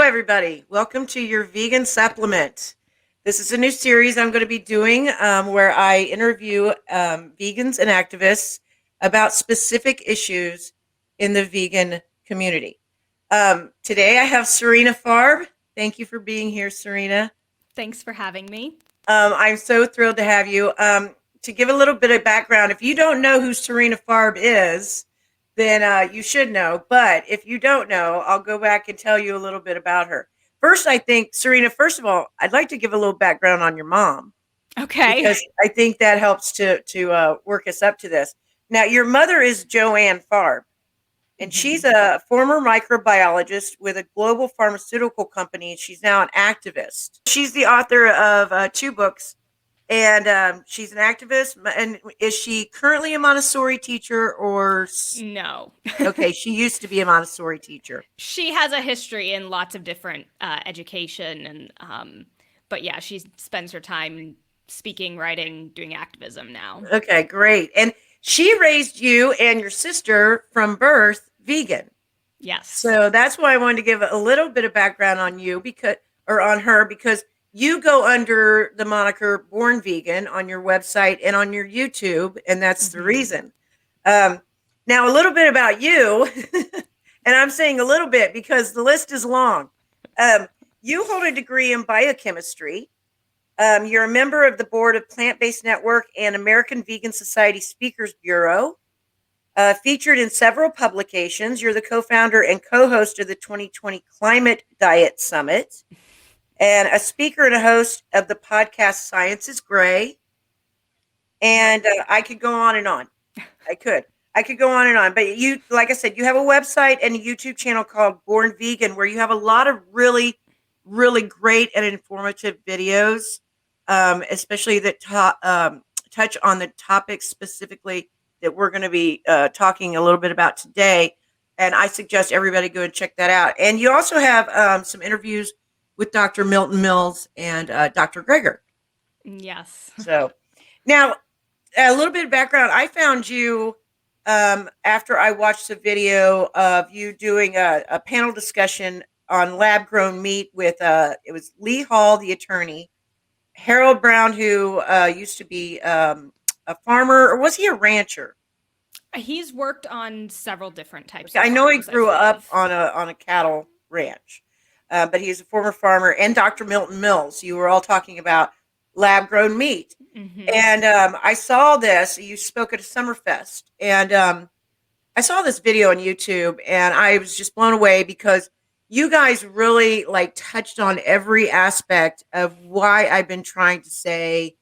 everybody. Welcome to your vegan supplement. This is a new series I'm going to be doing where I interview vegans and activists about specific issues in the vegan community. Today I have Sarina Farb. Thank you for being here, Sarina. Thanks for having me. I'm so thrilled to have you. To give a little bit of background, if you don't know who Sarina Farb is, then you should know. But if you don't know, I'll go back and tell you a little bit about her. First, I think, Sarina, first of all, I'd like to give a little background on your mom Okay. because I think that helps to work us up to this. Now, your mother is Joanne Farb, and she's a former microbiologist with a global pharmaceutical company. She's now an activist. She's the author of two books, and she's an activist. And is she currently a Montessori teacher or? No. Okay, she used to be a Montessori teacher. She has a history in lots of different education, and but yeah, she spends her time speaking, writing, doing activism now. Okay, great. And she raised you and your sister from birth vegan. Yes. So that's why I wanted to give a little bit of background on you on her because you go under the moniker Born Vegan on your website and on your YouTube, and that's the reason. Now, a little bit about you, and I'm saying a little bit because the list is long. You hold a degree in biochemistry. You're a member of the board of Plant-Based Network and American Vegan Society Speakers Bureau. Featured in several publications. You're the co-founder and co-host of the 2020 Climate Diet Summit, and a speaker and a host of the podcast Science is Gray. And I could go on and on. I could go on and on. But you, like I said, you have a website and a YouTube channel called Born Vegan, where you have a lot of really, really great and informative videos, especially that touch on the topics specifically that we're going to be talking a little bit about today. And I suggest everybody go and check that out. And you also have some interviews with Dr. Milton Mills and Dr. Greger. Yes. So now a little bit of background. I found you after I watched the video of you doing a panel discussion on lab-grown meat with, it was Lee Hall, the attorney, Harold Brown, who used to be a farmer, or was he a rancher? He's worked on several different types. I know he grew up on a cattle ranch, but he's a former farmer. And Dr. Milton Mills, you were all talking about lab-grown meat. And I saw this. You spoke at a Summerfest, and I saw this video on YouTube, and I was just blown away because you guys really touched on every aspect of why I've been trying to say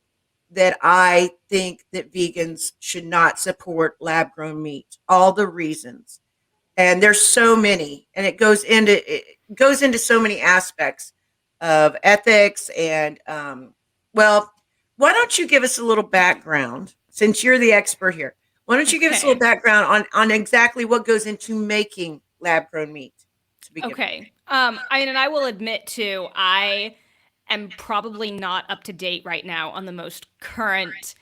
that I think that vegans should not support lab-grown meat. All the reasons, and there's so many, and it goes into so many aspects of ethics. And well, why don't you give us a little background since you're the expert here? Why don't you give us a little background on exactly what goes into making lab-grown meat? Okay. And I will admit too, I am probably not up to date right now on the most current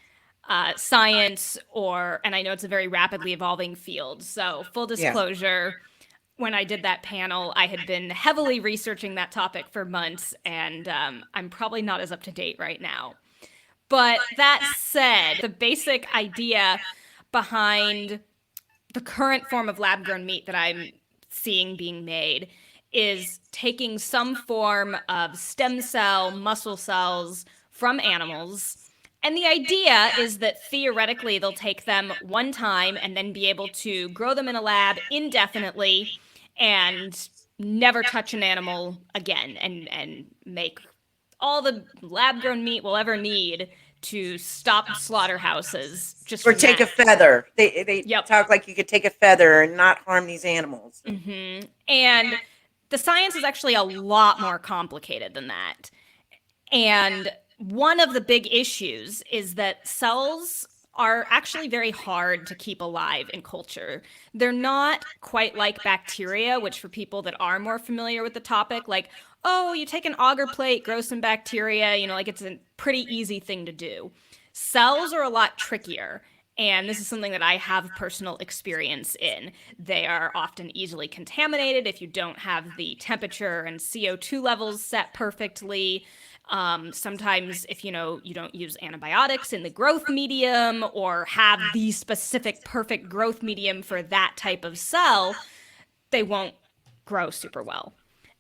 science, and I know it's a very rapidly evolving field. So full disclosure, when I did that panel, I had been heavily researching that topic for months, and I'm probably not as up to date right now. But that said, the basic idea behind the current form of lab-grown meat that I'm seeing being made is taking some form of stem cell muscle cells from animals. And the idea is that theoretically they'll take them one time and then be able to grow them in a lab indefinitely and never touch an animal again, and make all the lab-grown meat we'll ever need to stop slaughterhouses. Or take a feather. They talk like you could take a feather and not harm these animals. And the science is actually a lot more complicated than that. And one of the big issues is that cells are actually very hard to keep alive in culture. They're not quite like bacteria, which for people that are more familiar with the topic, oh, you take an agar plate, grow some bacteria, it's a pretty easy thing to do. Cells are a lot trickier. And this is something that I have personal experience in. They are often easily contaminated if you don't have the temperature and CO2 levels set perfectly. Sometimes if you don't use antibiotics in the growth medium or have the specific perfect growth medium for that type of cell, they won't grow super well.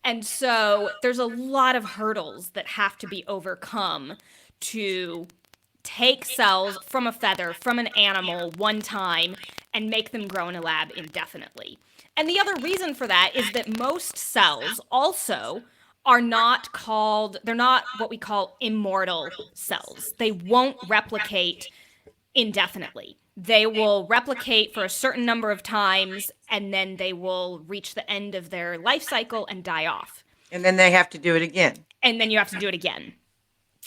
And so there's a lot of hurdles that have to be overcome to take cells from a feather, from an animal one time, and make them grow in a lab indefinitely. And the other reason for that is that most cells also they're not what we call immortal cells. They won't replicate indefinitely. They will replicate for a certain number of times and then they will reach the end of their life cycle and die off. And then they have to do it again. And then you have to do it again.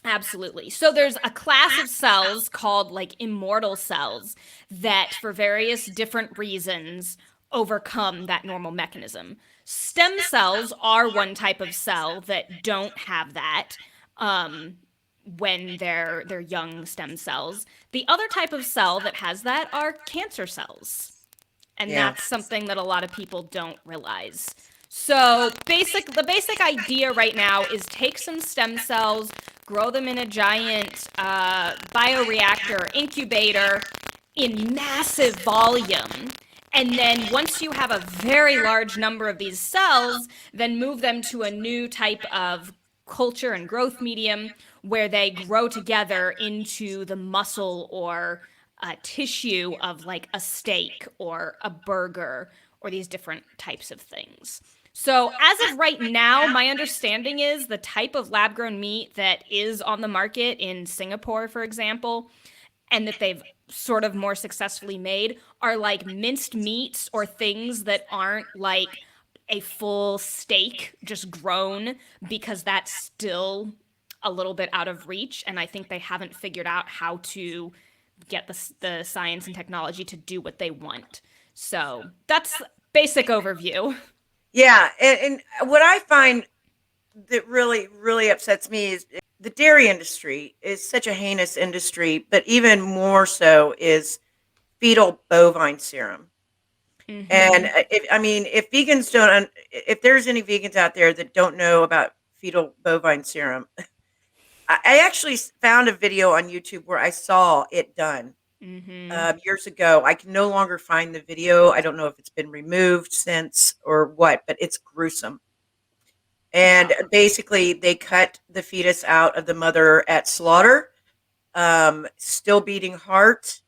Absolutely. So there's a class of cells called like immortal cells that for various different reasons overcome that normal mechanism. Stem cells are one type of cell that don't have that. When they're young stem cells. The other type of cell that has that are cancer cells. And that's something that a lot of people don't realize. So the basic idea right now is take some stem cells, grow them in a giant bioreactor, incubator in massive volume. And then once you have a very large number of these cells, then move them to a new type of culture and growth medium where they grow together into the muscle or tissue of like a steak or a burger or these different types of things. So as of right now, my understanding is the type of lab-grown meat that is on the market in Singapore, for example, and that they've sort of more successfully made are like minced meats or things that aren't like a full steak just grown, because that's still a little bit out of reach. And I think they haven't figured out how to get the science and technology to do what they want. So that's basic overview. Yeah. And what I find that really, really upsets me is the dairy industry is such a heinous industry, but even more so is fetal bovine serum. Mm-hmm. And if vegans if there's any vegans out there that don't know about fetal bovine serum, I actually found a video on YouTube where I saw it done years ago. I can no longer find the video. I don't know if it's been removed since or what, but it's gruesome. And basically, they cut the fetus out of the mother at slaughter, still beating heart.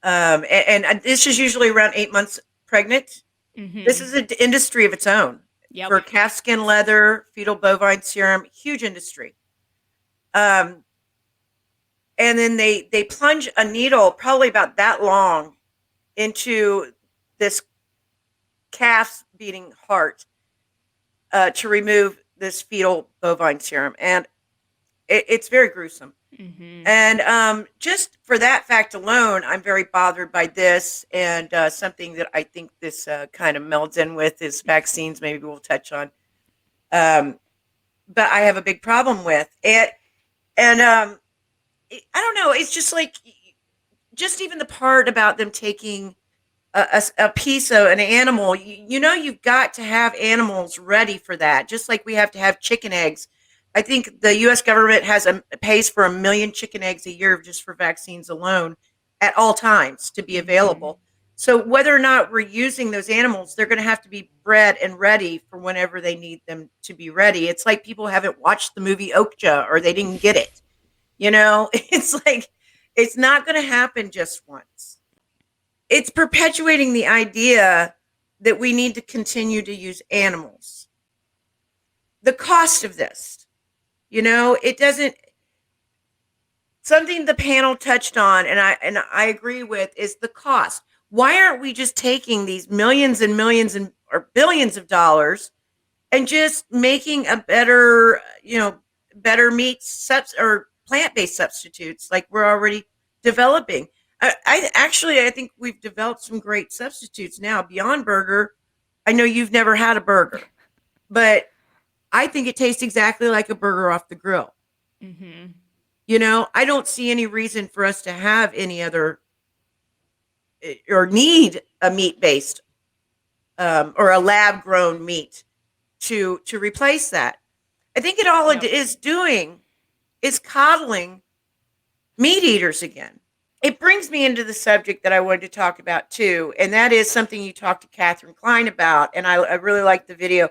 And this is usually around 8 months pregnant. Mm-hmm. This is an industry of its own. Yep. For calf skin leather, fetal bovine serum, huge industry. And then they plunge a needle probably about that long into this calf's beating heart to remove this fetal bovine serum. And it's very gruesome. Mm-hmm. And just for that fact alone, I'm very bothered by this. And something that I think this kind of melds in with is vaccines. Maybe we'll touch on. But I have a big problem with it. And I don't know. It's just like, just even the part about them taking a piece of an animal, you've got to have animals ready for that. Just like we have to have chicken eggs. I think the U.S. government pays for 1 million chicken eggs a year just for vaccines alone at all times to be available. So whether or not we're using those animals, they're going to have to be bred and ready for whenever they need them to be ready. It's like people haven't watched the movie Okja or they didn't get it. It's like, it's not going to happen just once. It's perpetuating the idea that we need to continue to use animals. The cost of this. It doesn't. Something the panel touched on, and I agree with, is the cost. Why aren't we just taking these millions and millions or billions of dollars and just making a better meat or plant-based substitutes like we're already developing? I think we've developed some great substitutes now. Beyond Burger, I know you've never had a burger, but I think it tastes exactly like a burger off the grill. Mm-hmm. I don't see any reason for us to have any other or need a meat based or a lab grown meat to replace that. I think it all it Yep. is doing is coddling meat eaters again. It brings me into the subject that I wanted to talk about too, and that is something you talked to Catherine Klein about, and I really like the video.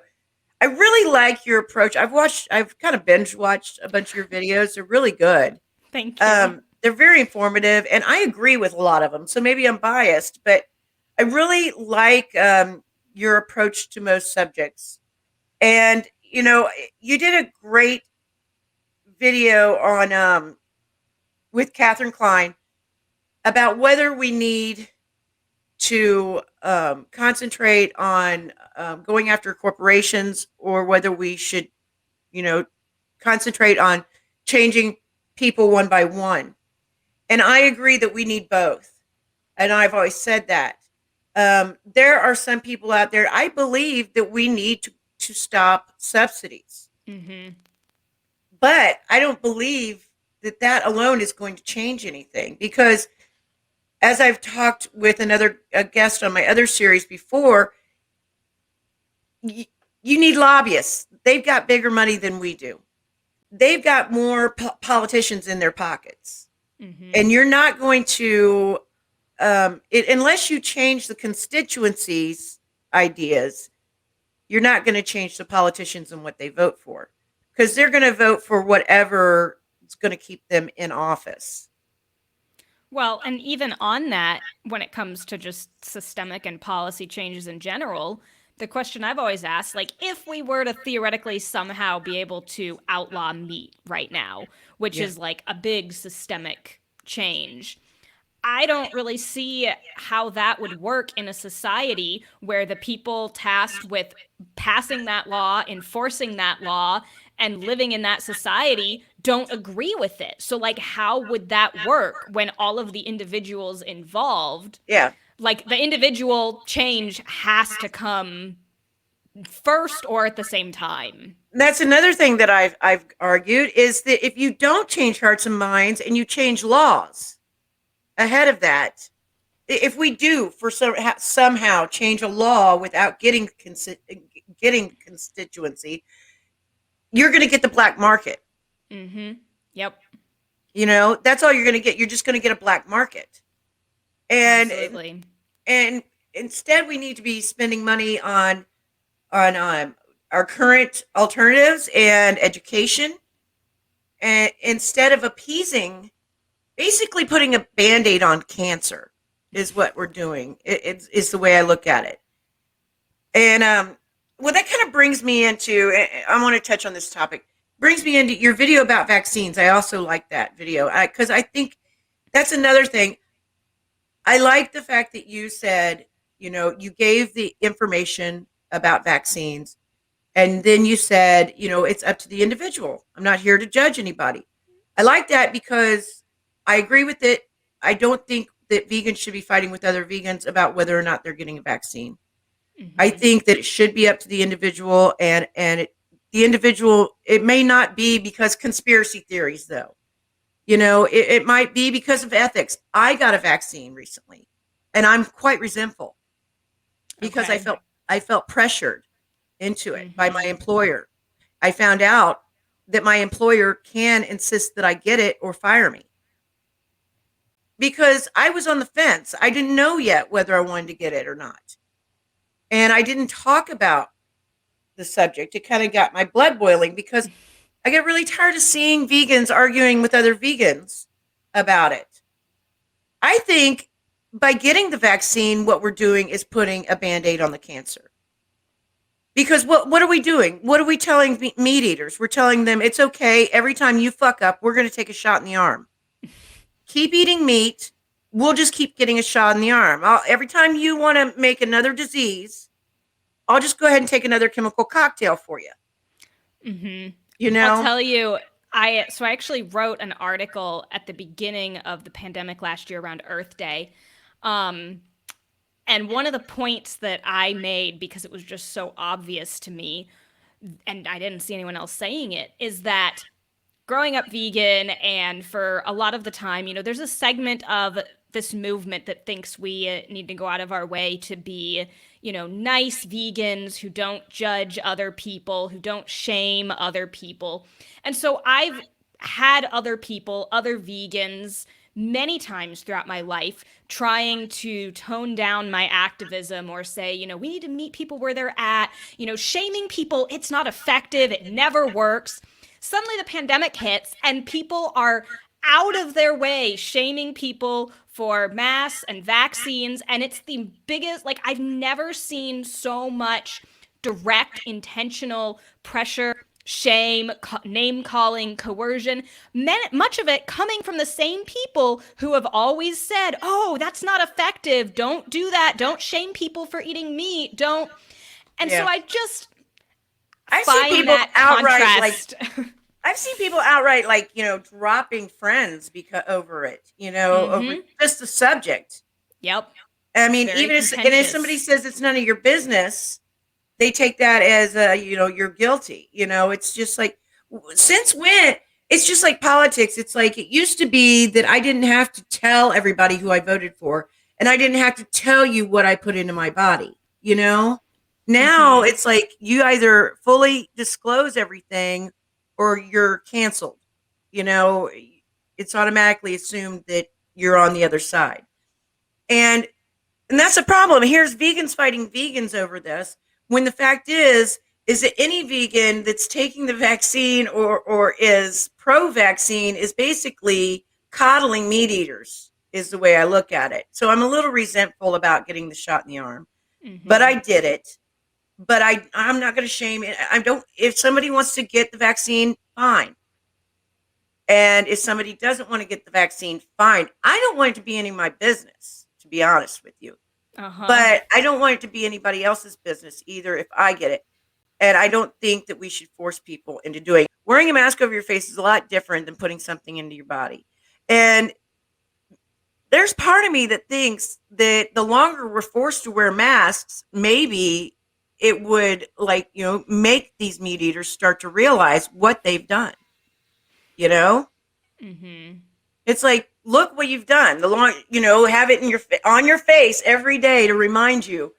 I really like your approach. I've kind of binge watched a bunch of your videos. They're really good. Thank you. They're very informative, and I agree with a lot of them. So maybe I'm biased, but I really like your approach to most subjects. And you did a great video on with Catherine Klein about whether we need to concentrate on going after corporations or whether we should, you know, concentrate on changing people one by one. And I agree that we need both. And I've always said that. There are some people out there, I believe that we need to stop subsidies. Mm-hmm. But I don't believe that that alone is going to change anything because as I've talked with a guest on my other series before, you need lobbyists. They've got bigger money than we do. They've got more politicians in their pockets. Mm-hmm. And you're not going to, unless you change the constituencies' ideas, you're not going to change the politicians and what they vote for because they're going to vote for whatever is going to keep them in office. Well, and even on that, when it comes to just systemic and policy changes in general, the question I've always asked, like, if we were to theoretically somehow be able to outlaw meat right now, which Yeah. is like a big systemic change, I don't really see how that would work in a society where the people tasked with passing that law, enforcing that law, and living in that society don't agree with it. So, like, how would that work when all of the individuals involved, Yeah. like, the individual change has to come first or at the same time? That's another thing that I've argued is that if you don't change hearts and minds and you change laws ahead of that, if we do for somehow change a law without getting constituency, you're going to get the black market. Mm-hmm. Yep. That's all you're going to get. You're just going to get a black market, and Absolutely. and instead we need to be spending money on our current alternatives and education, and instead of appeasing, basically putting a band-aid on cancer is what we're doing. It's the way I look at it. And well, that kind of brings me into, I want to touch on this topic, brings me into your video about vaccines. I also like that video because I think that's another thing. I like the fact that you said, you gave the information about vaccines and then you said, it's up to the individual. I'm not here to judge anybody. I like that because I agree with it. I don't think that vegans should be fighting with other vegans about whether or not they're getting a vaccine. Mm-hmm. I think that it should be up to the individual the individual, it may not be because conspiracy theories though. It might be because of ethics. I got a vaccine recently and I'm quite resentful because Okay. I felt pressured into it by my Mhm. employer. I found out that my employer can insist that I get it or fire me because I was on the fence. I didn't know yet whether I wanted to get it or not. And I didn't talk about the subject. It kind of got my blood boiling because I get really tired of seeing vegans arguing with other vegans about it. I think by getting the vaccine, what we're doing is putting a band-aid on the cancer. Because what are we doing? What are we telling meat eaters? We're telling them it's okay. Every time you fuck up, we're going to take a shot in the arm. Keep eating meat. We'll just keep getting a shot in the arm. Every time you want to make another disease, I'll just go ahead and take another chemical cocktail for you. Mm-hmm. I'll tell you, I actually wrote an article at the beginning of the pandemic last year around Earth Day. And one of the points that I made, because it was just so obvious to me, and I didn't see anyone else saying it, is that growing up vegan and for a lot of the time, there's a segment of this movement that thinks we need to go out of our way to be, nice vegans who don't judge other people, who don't shame other people. And so I've had other people, other vegans, many times throughout my life trying to tone down my activism or say, we need to meet people where they're at. Shaming people, it's not effective, it never works. Suddenly the pandemic hits and people are out of their way shaming people for masks and vaccines. And it's the biggest, like, I've never seen so much direct, intentional pressure, shame, name calling, coercion, much of it coming from the same people who have always said, oh, that's not effective. Don't do that. Don't shame people for eating meat. Don't. And so Yeah. I just I've seen find people that outright contrast. I've seen people outright dropping friends because over it, over just the subject. Yep. I It's mean, very if somebody contentious. says it's none of your business, they take that as you're guilty. It's just like, since when? It's just like politics. It's like it used to be that I didn't have to tell everybody who I voted for, and I didn't have to tell you what I put into my body. Now Mm-hmm. it's like you either fully disclose everything or you're canceled. You know, it's automatically assumed that you're on the other side. And that's a problem. Here's vegans fighting vegans over this, when the fact is that any vegan that's taking the vaccine or is pro-vaccine is basically coddling meat eaters, is the way I look at it. So I'm a little resentful about getting the shot in the arm, but Mm-hmm. I did it. But I'm not going to shame it. I don't. If somebody wants to get the vaccine, fine. And if somebody doesn't want to get the vaccine, fine. I don't want it to be any of my business, to be honest with you. Uh-huh. But I don't want it to be anybody else's business either if I get it. And I don't think that we should force people into doing. Wearing a mask over your face is a lot different than putting something into your body. And there's part of me that thinks that the longer we're forced to wear masks, maybe it would, make these meat eaters start to realize what they've done. You know, Mm-hmm. it's like, look what you've done. The long, have it in on your face every day to remind you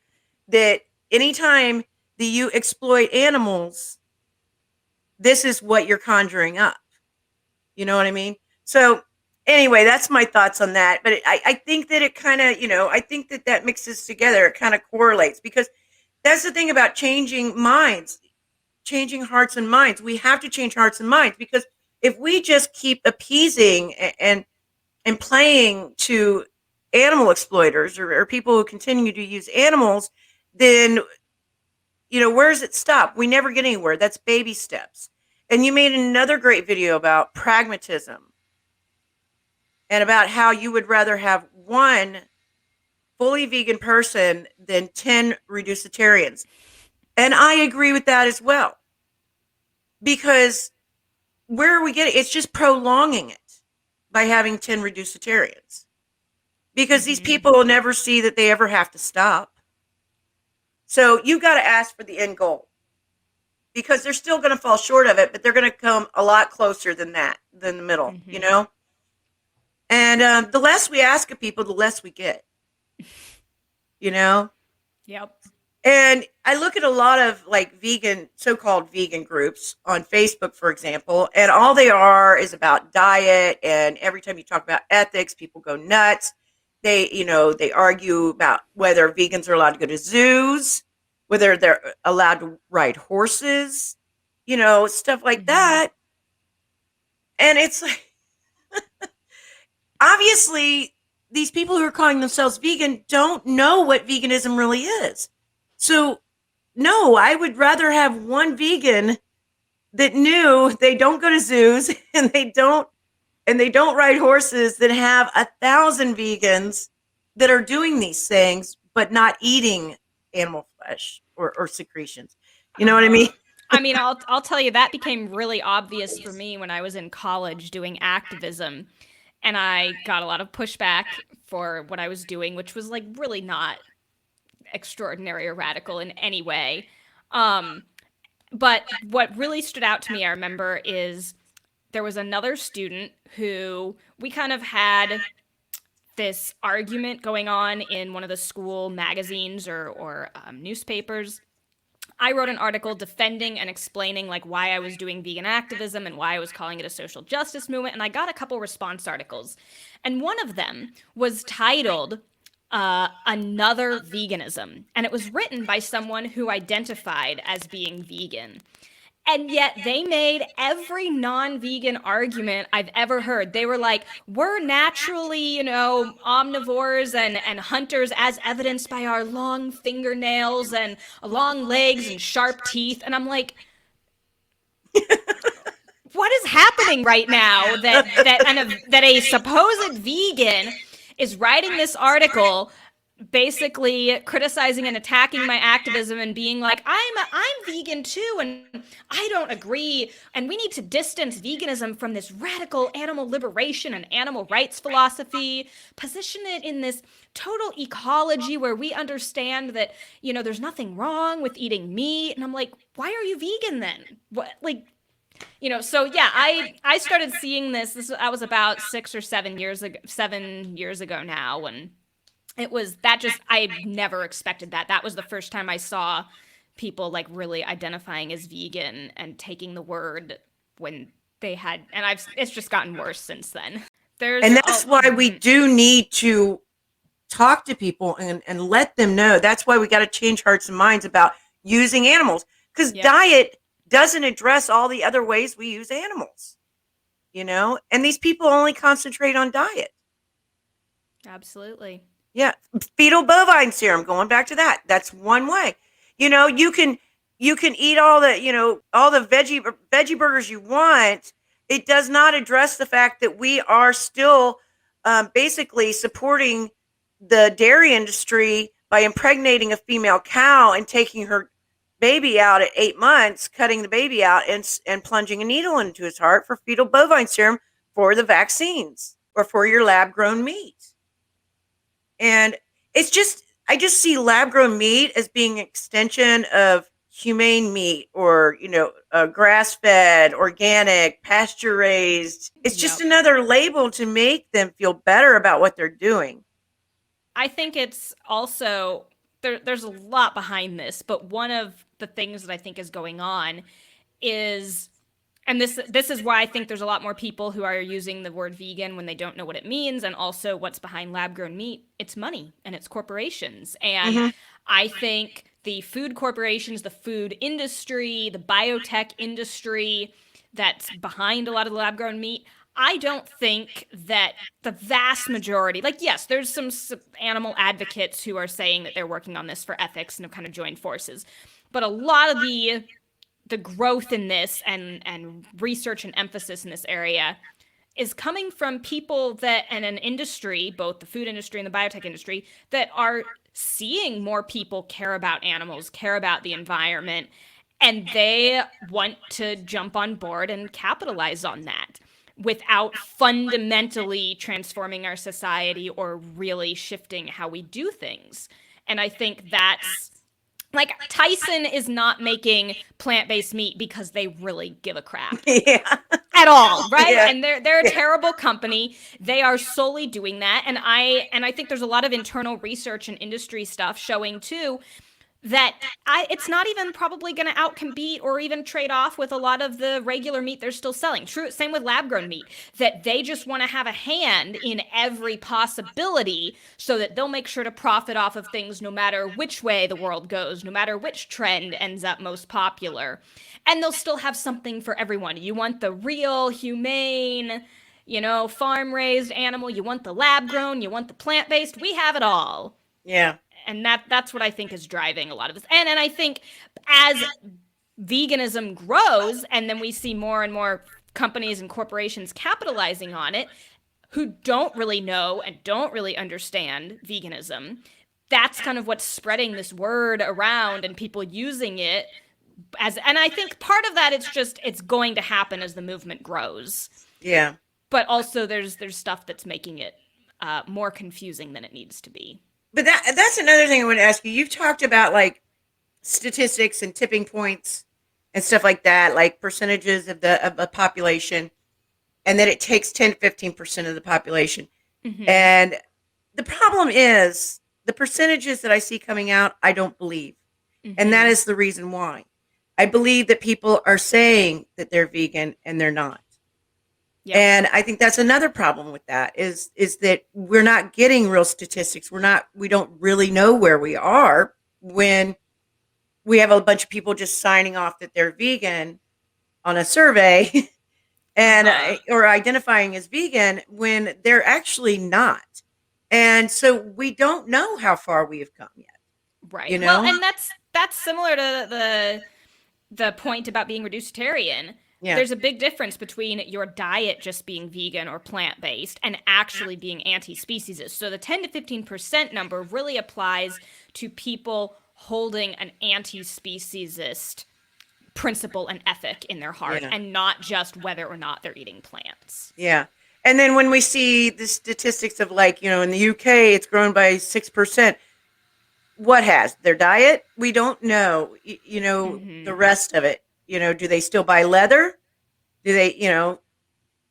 that anytime that you exploit animals, this is what you're conjuring up. You know what I mean? So anyway, that's my thoughts on that. But I think that it kind of, I think that mixes together. It kind of correlates, because that's the thing about changing minds, changing hearts and minds. We have to change hearts and minds, because if we just keep appeasing and playing to animal exploiters, or people who continue to use animals, then where does it stop? We never get anywhere. That's baby steps. And you made another great video about pragmatism and about how you would rather have one fully vegan person than 10 reducetarians. And I agree with that as well. Because where are we getting? It's just prolonging it by having 10 reducetarians. Because these Mm-hmm. people will never see that they ever have to stop. So you got to ask for the end goal, because they're still going to fall short of it, but they're going to come a lot closer than the middle, Mm-hmm. And the less we ask of people, the less we get, you know. Yep. And I look at a lot of so-called vegan groups on Facebook, for example, and all they are is about diet. And every time you talk about ethics, people go nuts. They argue about whether vegans are allowed to go to zoos, whether they're allowed to ride horses, stuff like Mm-hmm. that. And it's like, obviously, these people who are calling themselves vegan don't know what veganism really is. So, no, I would rather have one vegan that knew they don't go to zoos and they don't ride horses, than have 1,000 vegans that are doing these things but not eating animal flesh or secretions. You know what I Uh-huh. mean? I mean, I'll tell you that became really obvious for me when I was in college doing activism, and I got a lot of pushback for what I was doing, which was like really not extraordinary or radical in any way. Um, but what really stood out to me, I remember, is there was another student who we kind of had this argument going on in one of the school magazines or newspapers. I wrote an article defending and explaining like why I was doing vegan activism and why I was calling it a social justice movement. And I got a couple response articles. And one of them was titled Another Veganism. And it was written by someone who identified as being vegan. And yet they made every non-vegan argument I've ever heard. They were like, we're naturally, omnivores and hunters as evidenced by our long fingernails and long legs and sharp teeth. And I'm like, what is happening right now that a supposed vegan is writing this article basically criticizing and attacking my activism and being like, I'm vegan too, and I don't agree, and we need to distance veganism from this radical animal liberation and animal rights philosophy, position it in this total ecology where we understand that, there's nothing wrong with eating meat. And I'm like, why are you vegan then? What, like, so yeah, I started seeing this. I was about 7 years ago now, and it was that just, I never expected that. That was the first time I saw people like really identifying as vegan and taking the word when they had, and it's just gotten worse since then. And that's why we do need to talk to people and let them know. That's why we got to change hearts and minds about using animals, because diet doesn't address all the other ways we use animals, and these people only concentrate on diet. Absolutely. Yeah. Fetal bovine serum, going back to that. That's one way. You can eat all the, all the veggie burgers you want. It does not address the fact that we are still basically supporting the dairy industry by impregnating a female cow and taking her baby out at 8 months, cutting the baby out and plunging a needle into his heart for fetal bovine serum for the vaccines or for your lab grown meat. And I just see lab grown meat as being an extension of humane meat or, grass fed, organic, pasture raised. It's just another label to make them feel better about what they're doing. I think it's also, there's a lot behind this, but one of the things that I think is going on is, and this is why I think there's a lot more people who are using the word vegan when they don't know what it means, and also what's behind lab-grown meat. It's money and it's corporations. And I think the food corporations, the food industry, the biotech industry that's behind a lot of the lab-grown meat, I don't think that the vast majority, like, yes, there's some animal advocates who are saying that they're working on this for ethics and have kind of joined forces. But a lot of the growth in this and research and emphasis in this area is coming from people that, and an industry, both the food industry and the biotech industry, that are seeing more people care about animals, care about the environment, and they want to jump on board and capitalize on that without fundamentally transforming our society or really shifting how we do things. And I think that's, like, Tyson is not making plant-based meat because they really give a crap. At all, right? Yeah. And they're a terrible company. They are solely doing that. And I think there's a lot of internal research and industry stuff showing too that it's not even probably going to outcompete or even trade off with a lot of the regular meat they're still selling. True, same with lab-grown meat, that they just want to have a hand in every possibility so that they'll make sure to profit off of things no matter which way the world goes, no matter which trend ends up most popular. And they'll still have something for everyone. You want the real, humane, farm-raised animal, you want the lab-grown, you want the plant-based, we have it all. Yeah. And that's what I think is driving a lot of this. And I think as veganism grows, and then we see more and more companies and corporations capitalizing on it, who don't really know and don't really understand veganism, that's kind of what's spreading this word around and people using it as, and I think part of that, it's going to happen as the movement grows. Yeah. But also there's stuff that's making it more confusing than it needs to be. But that's another thing I want to ask you. You've talked about like statistics and tipping points and stuff like that, like percentages of the population, and that it takes 10 to 15% of the population. Mm-hmm. And the problem is the percentages that I see coming out, I don't believe. And that Mm-hmm. is the reason why. I believe that people are saying that they're vegan and they're not. Yep. And I think that's another problem with that is that we're not getting real statistics. We don't really know where we are when we have a bunch of people just signing off that they're vegan on a survey and Uh-huh. or identifying as vegan when they're actually not. And so we don't know how far we have come yet, Right. you Well, know? and that's similar to the point about being reducetarian. Yeah. There's a big difference between your diet just being vegan or plant based and actually being anti speciesist. So the 10 to 15% number really applies to people holding an anti speciesist principle and ethic in their heart Yeah. and not just whether or not they're eating plants. Yeah. And then when we see the statistics of like, in the UK it's grown by 6%. What has their diet? We don't know. The Mm-hmm. rest of it. Do they still buy leather? Do they,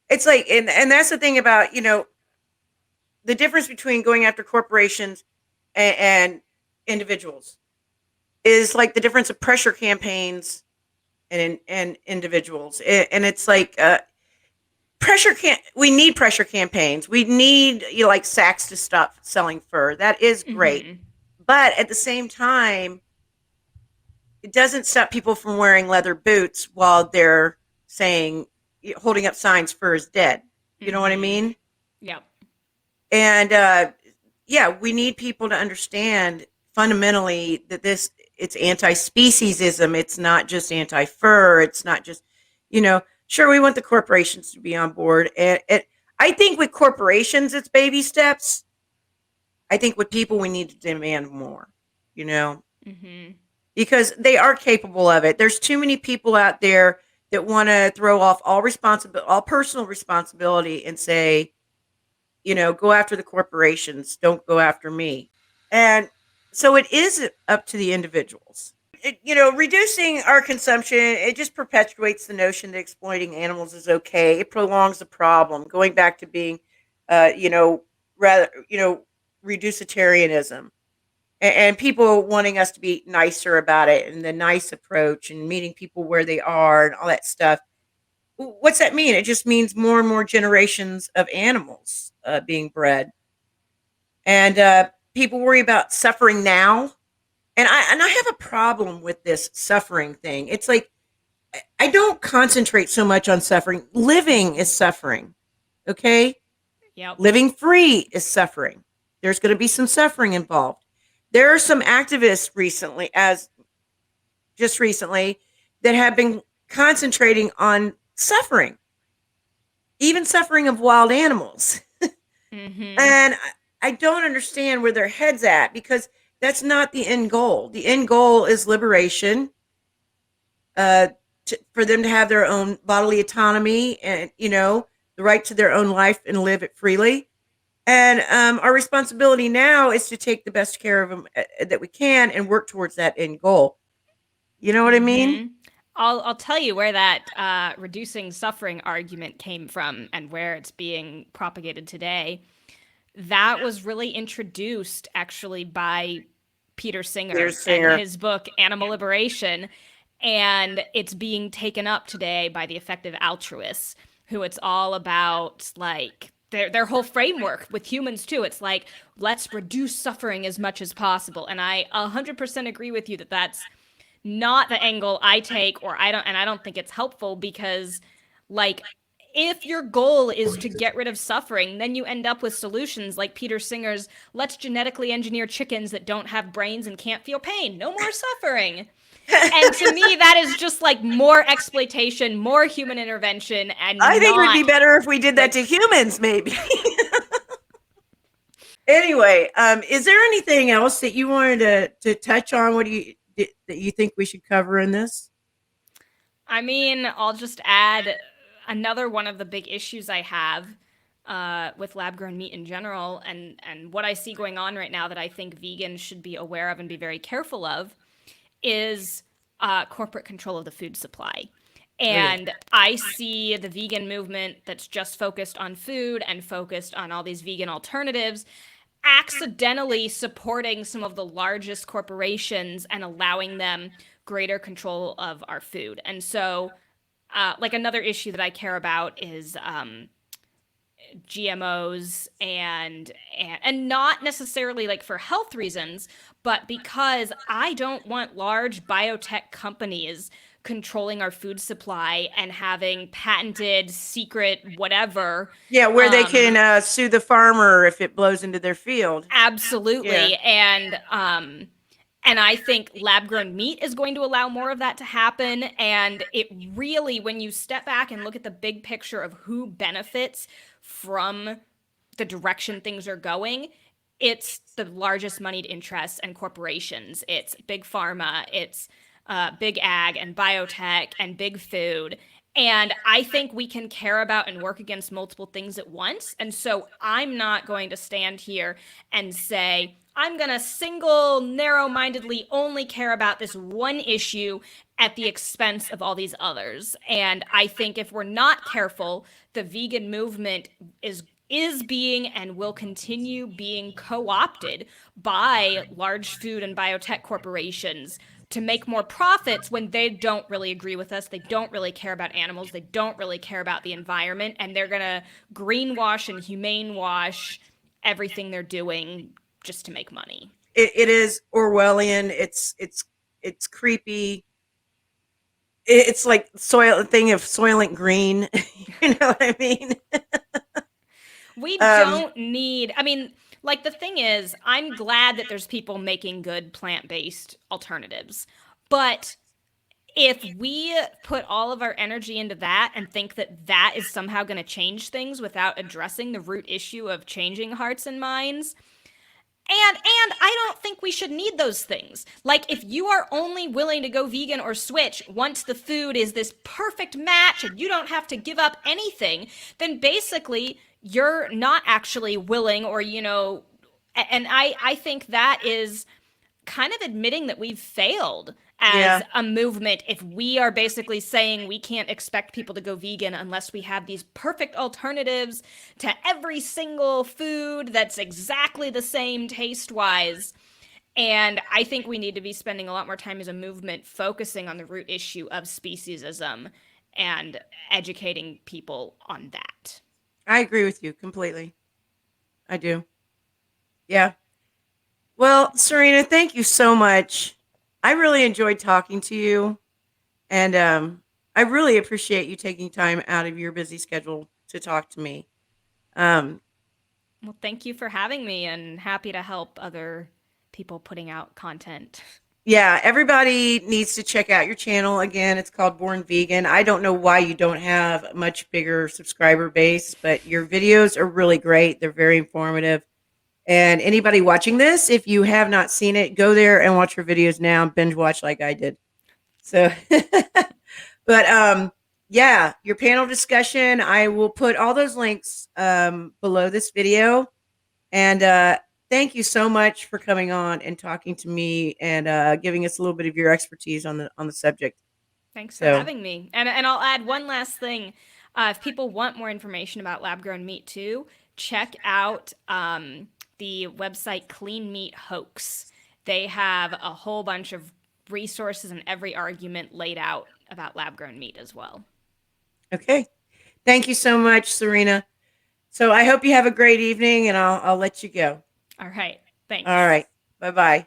it's like and that's the thing about, the difference between going after corporations and individuals is like the difference of pressure campaigns and individuals. And it's like we need pressure campaigns. We need like Saks to stop selling fur. That is great. Mm-hmm. But at the same time, it doesn't stop people from wearing leather boots while they're saying holding up signs fur is dead. You know what I Mm-hmm. mean? Yep. And yeah, we need people to understand fundamentally that it's anti-speciesism. It's not just anti-fur. It's not just, sure, we want the corporations to be on board. And I think with corporations, it's baby steps. I think with people, we need to demand more, you know, Mm-hmm. because they are capable of it. There's too many people out there that want to throw off all personal responsibility and say, go after the corporations, don't go after me. And so it is up to the individuals. Reducing our consumption, it just perpetuates the notion that exploiting animals is okay. It prolongs the problem, going back to being, uh, you know, rather, reducetarianism and people wanting us to be nicer about it and the nice approach and meeting people where they are and all that stuff. What's that mean? It just means more and more generations of animals being bred, and people worry about suffering now. And I have a problem with this suffering thing. It's like I don't concentrate so much on suffering. Living is suffering. Okay, Yep. living free is suffering. There's going to be some suffering involved. There are some activists just recently, that have been concentrating on suffering, even suffering of wild animals. Mm-hmm. And I don't understand where their heads at because that's not the end goal. The end goal is liberation, uh, for them to have their own bodily autonomy and the right to their own life and live it freely. And our responsibility now is to take the best care of them that we can and work towards that end goal. You know what I mean? Mm-hmm. I'll tell you where that reducing suffering argument came from and where it's being propagated today. That was really introduced actually by Peter Peter Singer and Singer. his book Animal Liberation, and it's being taken up today by the effective altruists, who it's all about like their whole framework with humans too. It's like let's reduce suffering as much as possible, and I 100% agree with you that that's not the angle I take, or I don't think it's helpful because like if your goal is to get rid of suffering, then you end up with solutions like Peter Singer's let's genetically engineer chickens that don't have brains and can't feel pain. No more suffering. And to me, that is just like more exploitation, more human intervention, I and think it would be not better if we did that like, to humans, maybe. Anyway, is there anything else that you wanted to touch on? What do you that you think we should cover in this? I mean, I'll just add another one of the big issues I have with lab grown meat in general, and what I see going on right now that I think vegans should be aware of and be very careful of is corporate control of the food supply. Oh yeah. And I see the vegan movement that's just focused on food and focused on all these vegan alternatives accidentally supporting some of the largest corporations and allowing them greater control of our food. And so, like another issue that I care about is GMOs and not necessarily like for health reasons, but because I don't want large biotech companies controlling our food supply and having patented secret whatever. Yeah, where they can sue the farmer if it blows into their field. Absolutely. Yeah. And I think lab grown meat is going to allow more of that to happen. And it really, when you step back and look at the big picture of who benefits from the direction things are going, it's the largest moneyed interests and corporations. It's big pharma, it's big ag and biotech and big food. And I think we can care about and work against multiple things at once. And so I'm not going to stand here and say, I'm going to single, narrow mindedly only care about this one issue at the expense of all these others. And I think if we're not careful, the vegan movement is being and will continue being co-opted by large food and biotech corporations to make more profits when they don't really agree with us. They don't really care about animals. They don't really care about the environment. And they're going to greenwash and humane wash everything they're doing just to make money. It is Orwellian. It's creepy. It's like thing of Soylent Green. You know what I mean? We don't need, I mean, like the thing is, I'm glad that there's people making good plant-based alternatives. But if we put all of our energy into that and think that that is somehow going to change things without addressing the root issue of changing hearts and minds, and I don't think we should need those things. Like, if you are only willing to go vegan or switch once the food is this perfect match and you don't have to give up anything, then basically you're not actually willing, or, you know, and I think that is kind of admitting that we've failed as a movement if we are basically saying we can't expect people to go vegan unless we have these perfect alternatives to every single food that's exactly the same taste-wise. And I think we need to be spending a lot more time as a movement focusing on the root issue of speciesism and educating people on that. I agree with you completely. I do. Yeah. Well, Sarina, thank you so much. I really enjoyed talking to you, and I really appreciate you taking time out of your busy schedule to talk to me. Um, Well, thank you for having me, and happy to help other people putting out content. yeah, everybody needs to check out your channel. Again, it's called Born Vegan. I don't know why you don't have a much bigger subscriber base, but your videos are really great. They're very informative. And anybody watching this, if you have not seen it, go there and watch her videos now. Binge watch like I did. So, but yeah, your panel discussion. I will put all those links below this video. And thank you so much for coming on and talking to me and giving us a little bit of your expertise on the subject. Thanks for having me. And I'll add one last thing. If people want more information about lab grown meat too, check out the website Clean Meat Hoax. They have a whole bunch of resources and every argument laid out about lab grown meat as well. Okay. Thank you so much, Sarina. So I hope you have a great evening, and I'll let you go. All right. Thanks. All right. Bye-bye.